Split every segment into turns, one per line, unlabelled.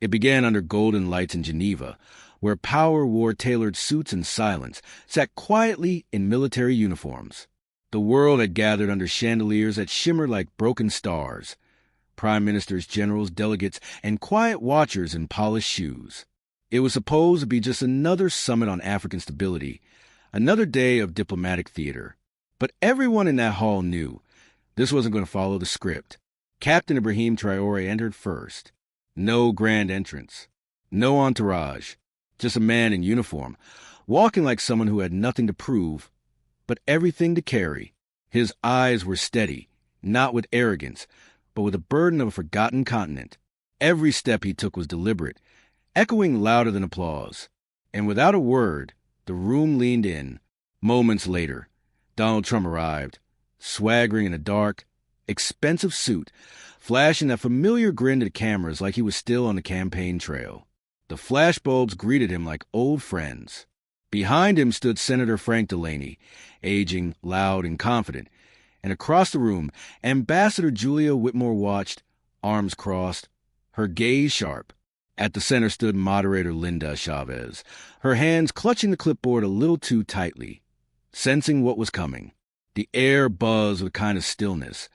It began under golden lights in Geneva, where power wore tailored suits and silence sat quietly in military uniforms. The world had gathered under chandeliers that shimmered like broken stars. Prime ministers, generals, delegates, and quiet watchers in polished shoes. It was supposed to be just another summit on African stability, another day of diplomatic theater. But everyone in that hall knew this wasn't going to follow the script. Captain Ibrahim Traoré entered first. No grand entrance. No entourage. Just a man in uniform, walking like someone who had nothing to prove, but everything to carry. His eyes were steady, not with arrogance, but with the burden of a forgotten continent. Every step he took was deliberate, echoing louder than applause. And without a word, the room leaned in. Moments later, Donald Trump arrived, swaggering in a dark, expensive suit, flashing that familiar grin to the cameras like he was still on the campaign trail. The flashbulbs greeted him like old friends. Behind him stood Senator Frank Delaney, aging, loud, and confident. And across the room, Ambassador Julia Whitmore watched, arms crossed, her gaze sharp. At the center stood moderator Linda Chavez, her hands clutching the clipboard a little too tightly, sensing what was coming. The air buzzed with a kind of stillness,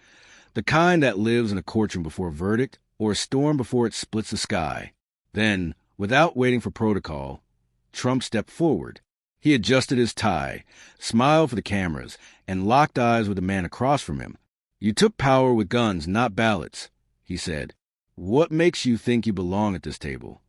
the kind that lives in a courtroom before a verdict or a storm before it splits the sky. Then, without waiting for protocol, Trump stepped forward. He adjusted his tie, smiled for the cameras, and locked eyes with the man across from him. "You took power with guns, not ballots," he said. "What makes you think you belong at this table?"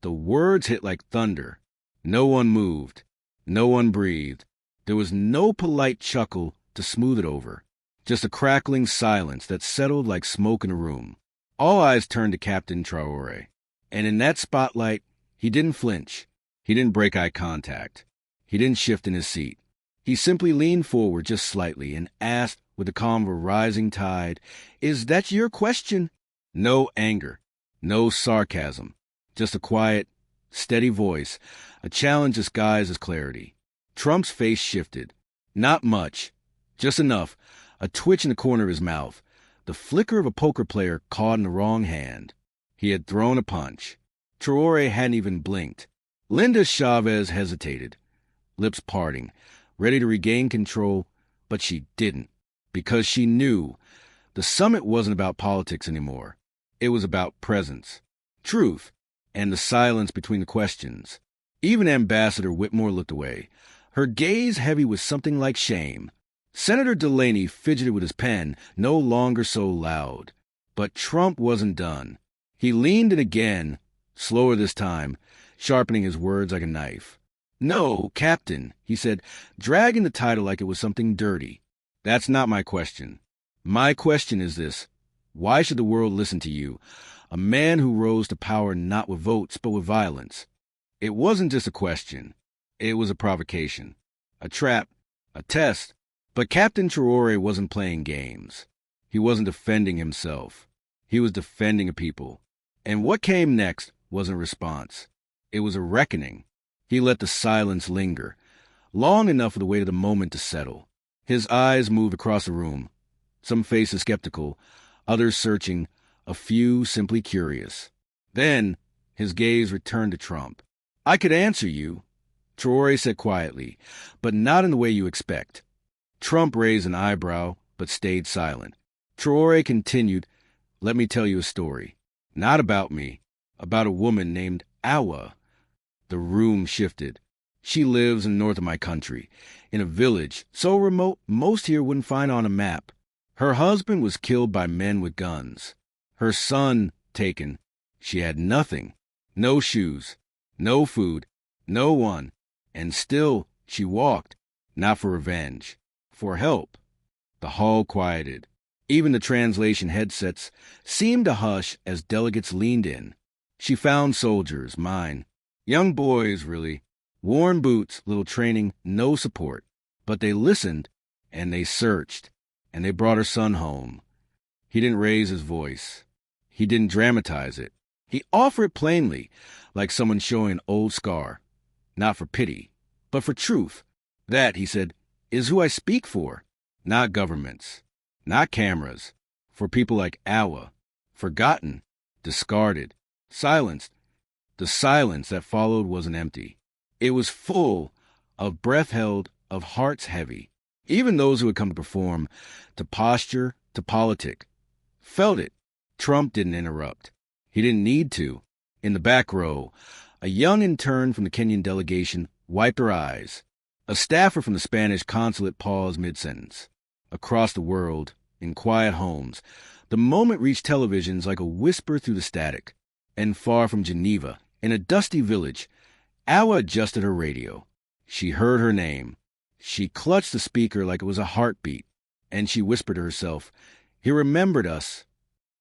The words hit like thunder. No one moved. No one breathed. There was no polite chuckle to smooth it over. Just a crackling silence that settled like smoke in a room. All eyes turned to Captain Traoré. And in that spotlight, he didn't flinch. He didn't break eye contact. He didn't shift in his seat. He simply leaned forward just slightly and asked with the calm of a rising tide, "Is that your question?" No anger, no sarcasm, just a quiet, steady voice, a challenge disguised as clarity. Trump's face shifted. Not much, just enough, a twitch in the corner of his mouth, the flicker of a poker player caught in the wrong hand. He had thrown a punch. Traoré hadn't even blinked. Linda Chavez hesitated, lips parting, ready to regain control, but she didn't, because she knew the summit wasn't about politics anymore. It was about presence, truth, and the silence between the questions. Even Ambassador Whitmore looked away, her gaze heavy with something like shame. Senator Delaney fidgeted with his pen, no longer so loud. But Trump wasn't done. He leaned in again, slower this time, sharpening his words like a knife. "No, Captain," he said, dragging the title like it was something dirty. "That's not my question. My question is this. Why should the world listen to you, a man who rose to power not with votes but with violence?" It wasn't just a question. It was a provocation, a trap, a test. But Captain Traoré wasn't playing games. He wasn't defending himself. He was defending a people. And what came next wasn't a response. It was a reckoning. He let the silence linger, long enough for the weight of the moment to settle. His eyes moved across the room, some faces skeptical, others searching, a few simply curious. Then his gaze returned to Trump. "I could answer you," Traoré said quietly, "but not in the way you expect." Trump raised an eyebrow, but stayed silent. Traoré continued, "Let me tell you a story. Not about me, about a woman named Awa." The room shifted. "She lives in the north of my country, in a village so remote most here wouldn't find on a map. Her husband was killed by men with guns. Her son taken. She had nothing. No shoes, no food, no one. And still she walked, not for revenge, for help." The hall quieted. Even the translation headsets seemed to hush as delegates leaned in. She found soldiers, mine. Young boys, really. Worn boots, little training, no support. But they listened, and they searched, and they brought her son home. He didn't raise his voice. He didn't dramatize it. He offered it plainly, like someone showing an old scar. Not for pity, but for truth. "That," he said, "is who I speak for. Not governments. Not cameras. For people like Awa. Forgotten. Discarded. Silenced. The silence that followed wasn't empty. It was full of breath held, of hearts heavy. Even those who had come to perform, to posture, to politic, felt it. Trump didn't interrupt. He didn't need to. In the back row, a young intern from the Kenyan delegation wiped her eyes. A staffer from the Spanish consulate paused mid-sentence. Across the world, in quiet homes, the moment reached televisions like a whisper through the static. And far from Geneva, in a dusty village, Awa adjusted her radio. She heard her name. She clutched the speaker like it was a heartbeat, and she whispered to herself, "He remembered us."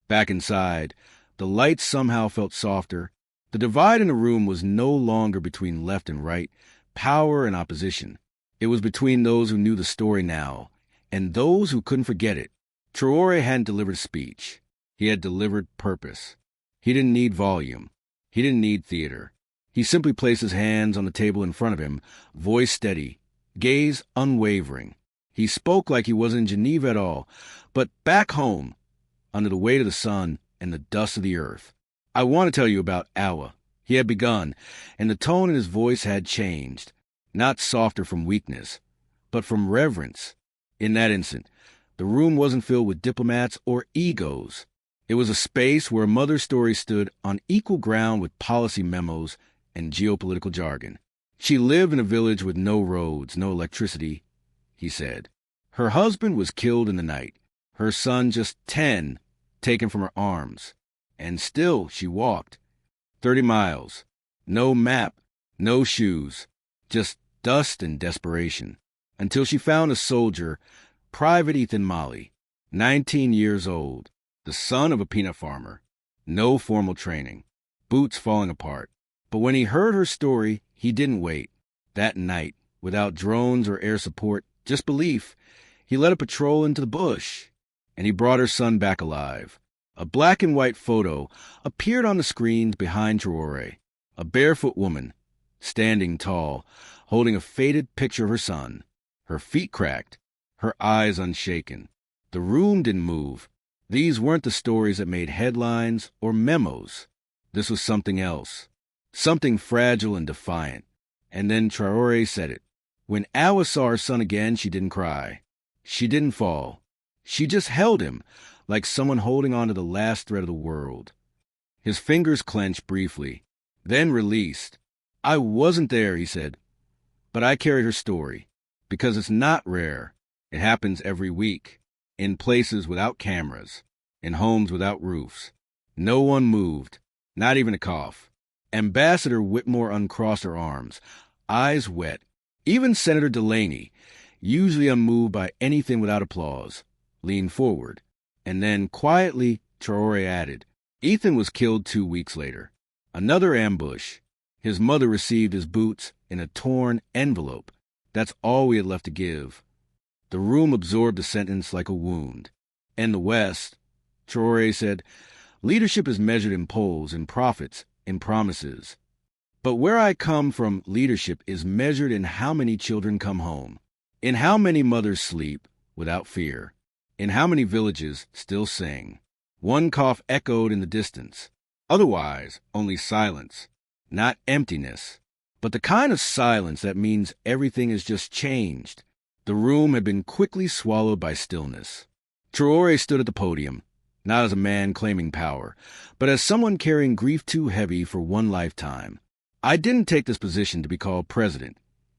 Back inside, the lights somehow felt softer. The divide in the room was no longer between left and right, power and opposition. It was between those who knew the story now and those who couldn't forget it. Traoré hadn't delivered speech. He had delivered purpose. He didn't need volume. He didn't need theater. He simply placed his hands on the table in front of him, voice steady, gaze unwavering. He spoke like he wasn't in Geneva at all, but back home, under the weight of the sun and the dust of the earth. "I want to tell you about Awa." He had begun, and the tone in his voice had changed, not softer from weakness, but from reverence. In that instant, the room wasn't filled with diplomats or egos. It was a space where a mother's story stood on equal ground with policy memos and geopolitical jargon. She lived in a village with no roads, no electricity, he said. Her husband was killed in the night, her son just 10 taken from her arms. And still she walked. 30 miles. No map, no shoes, just dust and desperation. Until she found a soldier, Private Ethan Mali, 19 years old, the son of a peanut farmer. No formal training, boots falling apart. But when he heard her story, he didn't wait. That night, without drones or air support, just belief, he led a patrol into the bush. And he brought her son back alive. A black and white photo appeared on the screens behind Traoré. A barefoot woman, standing tall, holding a faded picture of her son. Her feet cracked, her eyes unshaken. The room didn't move. These weren't the stories that made headlines or memos. This was something else. Something fragile and defiant. And then Traoré said it. When Awa saw her son again, she didn't cry. She didn't fall. She just held him, like someone holding on to the last thread of the world. His fingers clenched briefly, then released. "I wasn't there," he said, "but I carried her story, because it's not rare. It happens every week, in places without cameras, in homes without roofs. No one moved, not even a cough." Ambassador Whitmore uncrossed her arms, eyes wet. Even Senator Delaney, usually unmoved by anything without applause, leaned forward. And then, quietly, Traoré added, "Ethan was killed 2 weeks later. Another ambush. His mother received his boots in a torn envelope. That's all we had left to give." The room absorbed the sentence like a wound. In the West, Traoré said, leadership is measured in polls, in profits, in promises. But where I come from, leadership is measured in how many children come home, in how many mothers sleep without fear, in how many villages still sing. One cough echoed in the distance. Otherwise, only silence, not emptiness, but the kind of silence that means everything has just changed. The room had been quickly swallowed by stillness. Traoré stood at the podium, not as a man claiming power, but as someone carrying grief too heavy for one lifetime. "I didn't take this position to be called president,"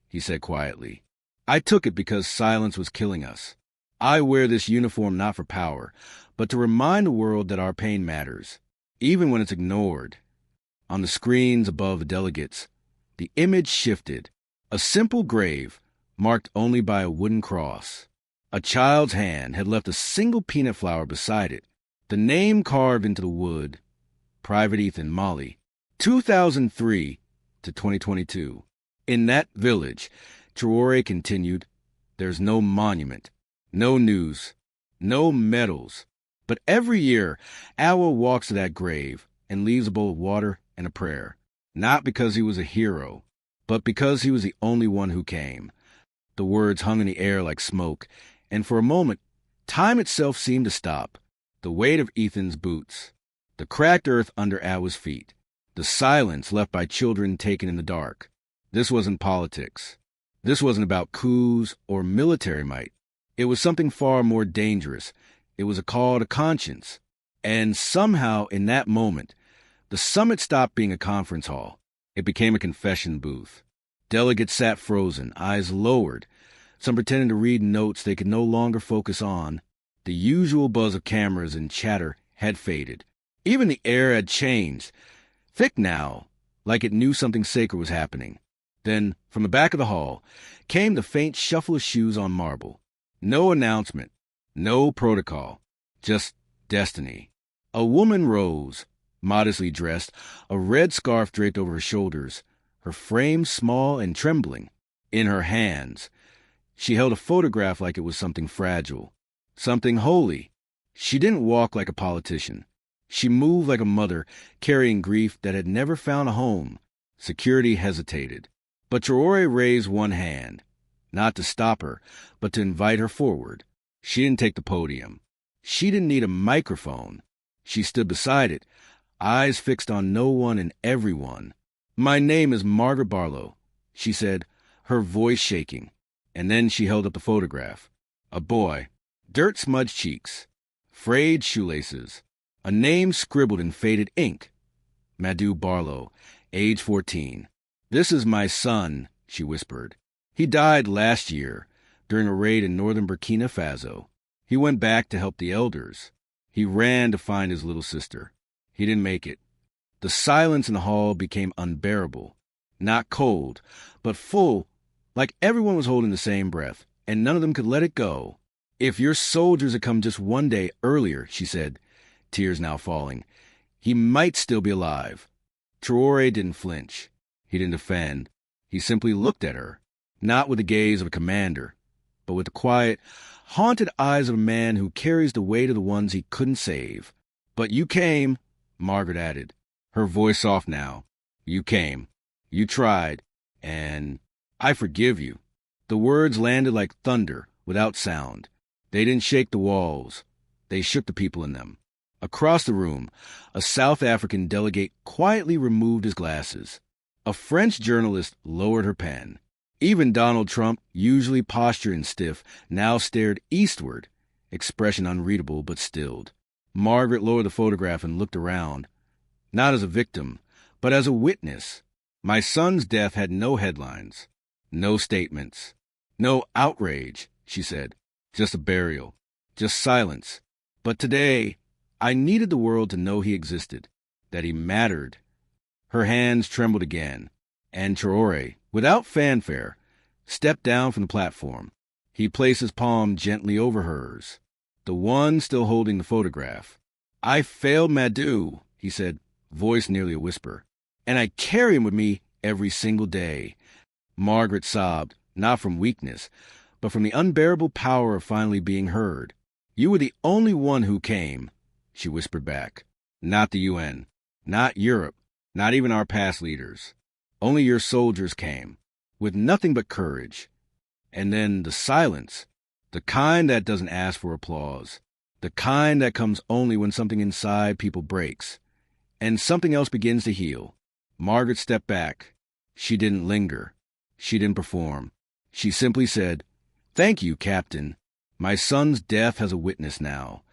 he said quietly. "I took it because silence was killing us. I wear this uniform not for power, but to remind the world that our pain matters, even when it's ignored." On the screens above the delegates, the image shifted. A simple grave, marked only by a wooden cross. A child's hand had left a single peanut flower beside it. The name carved into the wood, Private Ethan Mali, 2003 to 2022. In that village, Traoré continued, there's no monument, no news, no medals. But every year, Awa walks to that grave and leaves a bowl of water and a prayer. Not because he was a hero, but because he was the only one who came. The words hung in the air like smoke, and for a moment, time itself seemed to stop. The weight of Ethan's boots, the cracked earth under Awa's feet, The silence left by children taken in the dark. This wasn't politics. This wasn't about coups or military might. It was something far more dangerous. It was a call to conscience. And somehow, in that moment, the summit stopped being a conference hall. It became a confession booth. Delegates sat frozen, eyes lowered, some pretending to read notes they could no longer focus on. The usual buzz of cameras and chatter had faded. Even the air had changed, thick now, like it knew something sacred was happening. Then, from the back of the hall, came the faint shuffle of shoes on marble. No announcement, no protocol, just destiny. A woman rose, modestly dressed, a red scarf draped over her shoulders, her frame small and trembling. In her hands, she held a photograph like it was something fragile, something holy. She didn't walk like a politician. She moved like a mother carrying grief that had never found a home. Security hesitated. But Traoré raised one hand, not to stop her, but to invite her forward. She didn't take the podium. She didn't need a microphone. She stood beside it, eyes fixed on no one and everyone. "My name is Margaret Barlow," she said, her voice shaking. And then she held up the photograph. A boy, dirt-smudged cheeks, frayed shoelaces, a name scribbled in faded ink. Madhu Barlow, age 14. "This is my son," she whispered. "He died last year during a raid in northern Burkina Faso. He went back to help the elders. He ran to find his little sister. He didn't make it." The silence in the hall became unbearable. Not cold, but full, like everyone was holding the same breath, and none of them could let it go. "If your soldiers had come just one day earlier," she said, tears now falling, "he might still be alive." Traoré didn't flinch. He didn't defend. He simply looked at her, not with the gaze of a commander, but with the quiet, haunted eyes of a man who carries the weight of the ones he couldn't save. "But you came," Margaret added, her voice soft now. "You came. You tried. And I forgive you." The words landed like thunder, without sound. They didn't shake the walls. They shook the people in them. Across the room, a South African delegate quietly removed his glasses. A French journalist lowered her pen. Even Donald Trump, usually postured and stiff, now stared eastward, expression unreadable but stilled. Margaret lowered the photograph and looked around, not as a victim, but as a witness. My son's death had no headlines, no statements, no outrage, she said. Just a burial, just silence. But today, I needed the world to know he existed, that he mattered. Her hands trembled again, and Traoré, without fanfare, stepped down from the platform. He placed his palm gently over hers, the one still holding the photograph. "I failed Madhu," he said, voice nearly a whisper, "and I carry him with me every single day." Margaret sobbed, not from weakness, but from the unbearable power of finally being heard. "You were the only one who came," she whispered back. "Not the UN, not Europe, not even our past leaders. Only your soldiers came, with nothing but courage." And then the silence, the kind that doesn't ask for applause, the kind that comes only when something inside people breaks, and something else begins to heal. Margaret stepped back. She didn't linger. She didn't perform. She simply said, "Thank you, Captain. My son's death has a witness now."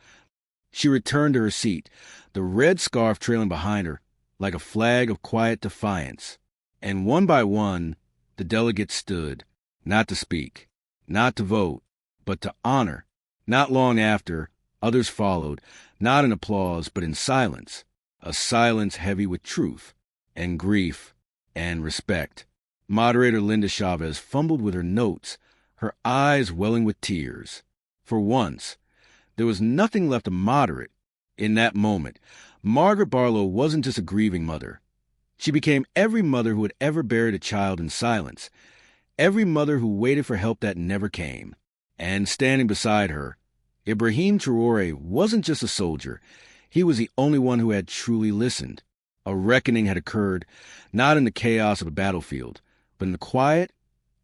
She returned to her seat, the red scarf trailing behind her like a flag of quiet defiance. And one by one, the delegates stood, not to speak, not to vote, but to honor. Not long after, others followed, not in applause, but in silence, a silence heavy with truth and grief and respect. Moderator Linda Chavez fumbled with her notes, her eyes welling with tears. For once, there was nothing left of moderate. In that moment, Margaret Barlow wasn't just a grieving mother. She became every mother who had ever buried a child in silence, every mother who waited for help that never came. And standing beside her, Ibrahim Traoré wasn't just a soldier. He was the only one who had truly listened. A reckoning had occurred, not in the chaos of a battlefield, but in the quiet,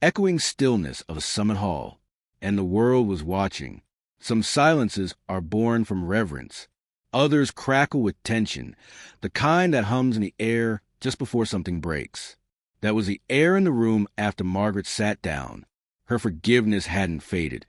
echoing stillness of a summit hall. And the world was watching. Some silences are born from reverence. Others crackle with tension, the kind that hums in the air just before something breaks. That was the air in the room after Margaret sat down. Her forgiveness hadn't faded.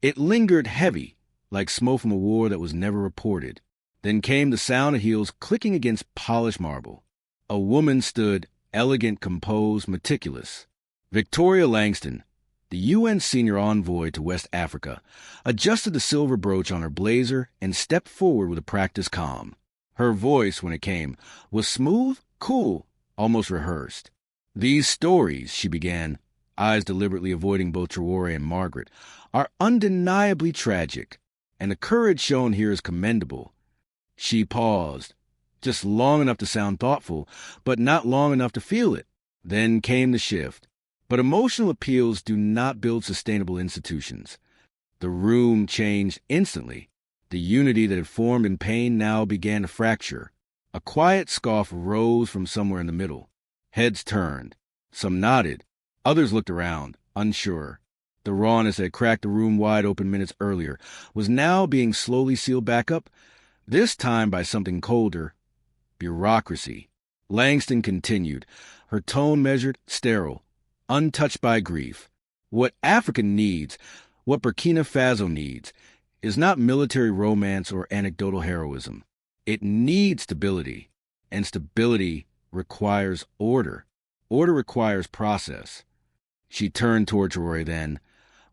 It lingered heavy, like smoke from a war that was never reported. Then came the sound of heels clicking against polished marble. A woman stood, elegant, composed, meticulous. Victoria Langston, the UN senior envoy to West Africa, adjusted the silver brooch on her blazer and stepped forward with a practiced calm. Her voice, when it came, was smooth, cool, almost rehearsed. "These stories," she began, eyes deliberately avoiding both Traoré and Margaret, "are undeniably tragic, and the courage shown here is commendable." She paused, just long enough to sound thoughtful, but not long enough to feel it. Then came the shift. But emotional appeals do not build sustainable institutions. The room changed instantly. The unity that had formed in pain now began to fracture. A quiet scoff rose from somewhere in the middle. Heads turned. Some nodded. Others looked around, unsure. The rawness that had cracked the room wide open minutes earlier was now being slowly sealed back up, this time by something colder: bureaucracy. Langston continued, her tone measured, sterile, untouched by grief. What Africa needs, what Burkina Faso needs, is not military romance or anecdotal heroism. It needs stability, and stability requires order. Order requires process. She turned toward Traoré then,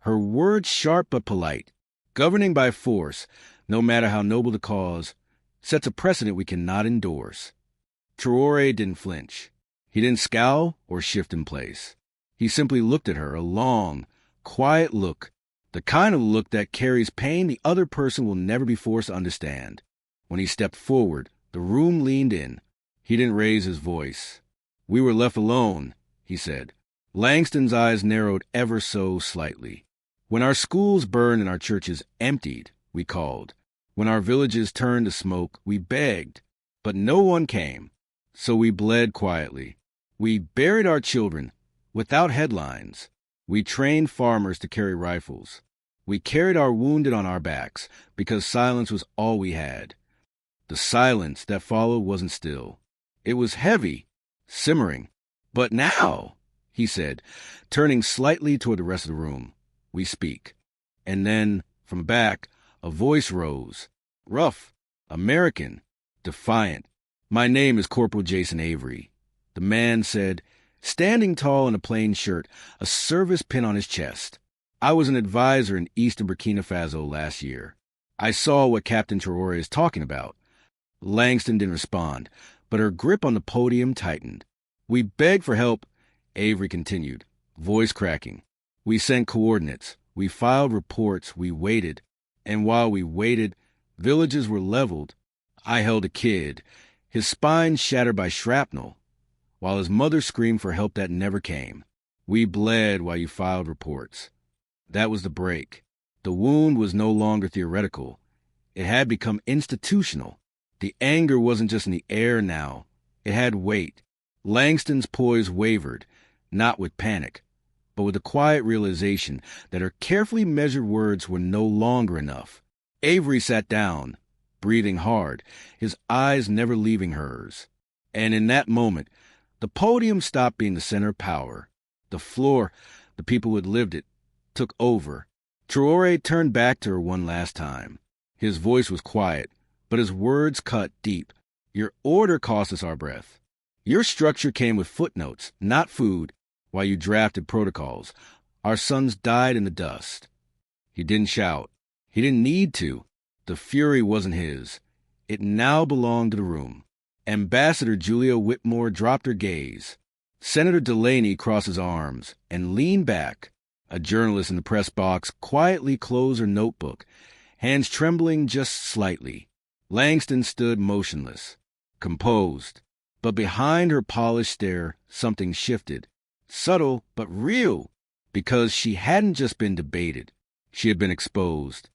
her words sharp but polite. Governing by force, no matter how noble the cause, sets a precedent we cannot endorse. Traoré didn't flinch. He didn't scowl or shift in place. He simply looked at her, a long, quiet look, the kind of look that carries pain the other person will never be forced to understand. When he stepped forward, the room leaned in. He didn't raise his voice. "We were left alone," he said. Langston's eyes narrowed ever so slightly. "When our schools burned and our churches emptied, we called. When our villages turned to smoke, we begged. But no one came. So we bled quietly. We buried our children, without headlines. We trained farmers to carry rifles. We carried our wounded on our backs, because silence was all we had." The silence that followed wasn't still. It was heavy, simmering. "But now," he said, turning slightly toward the rest of the room, "we speak." And then, from back, a voice rose, rough, American, defiant. "My name is Corporal Jason Avery." The man said, standing tall in a plain shirt, a service pin on his chest. "I was an advisor in eastern Burkina Faso last year. I saw what Captain Traoré is talking about." Langston didn't respond, but her grip on the podium tightened. "We begged for help," Avery continued, voice cracking. "We sent coordinates. We filed reports. We waited. And while we waited, villages were leveled. I held a kid, his spine shattered by shrapnel, while his mother screamed for help that never came. We bled while you filed reports." That was the break. The wound was no longer theoretical. It had become institutional. The anger wasn't just in the air now. It had weight. Langston's poise wavered, not with panic, but with the quiet realization that her carefully measured words were no longer enough. Avery sat down, breathing hard, his eyes never leaving hers. And in that moment, the podium stopped being the center of power. The floor, the people who had lived it, took over. Traoré turned back to her one last time. His voice was quiet, but his words cut deep. "Your order cost us our breath. Your structure came with footnotes, not food, while you drafted protocols. Our sons died in the dust." He didn't shout. He didn't need to. The fury wasn't his. It now belonged to the room. Ambassador Julia Whitmore dropped her gaze. Senator Delaney crossed his arms and leaned back. A journalist in the press box quietly closed her notebook, hands trembling just slightly. Langston stood motionless, composed. But behind her polished stare, something shifted. Subtle, but real, because she hadn't just been debated. She had been exposed.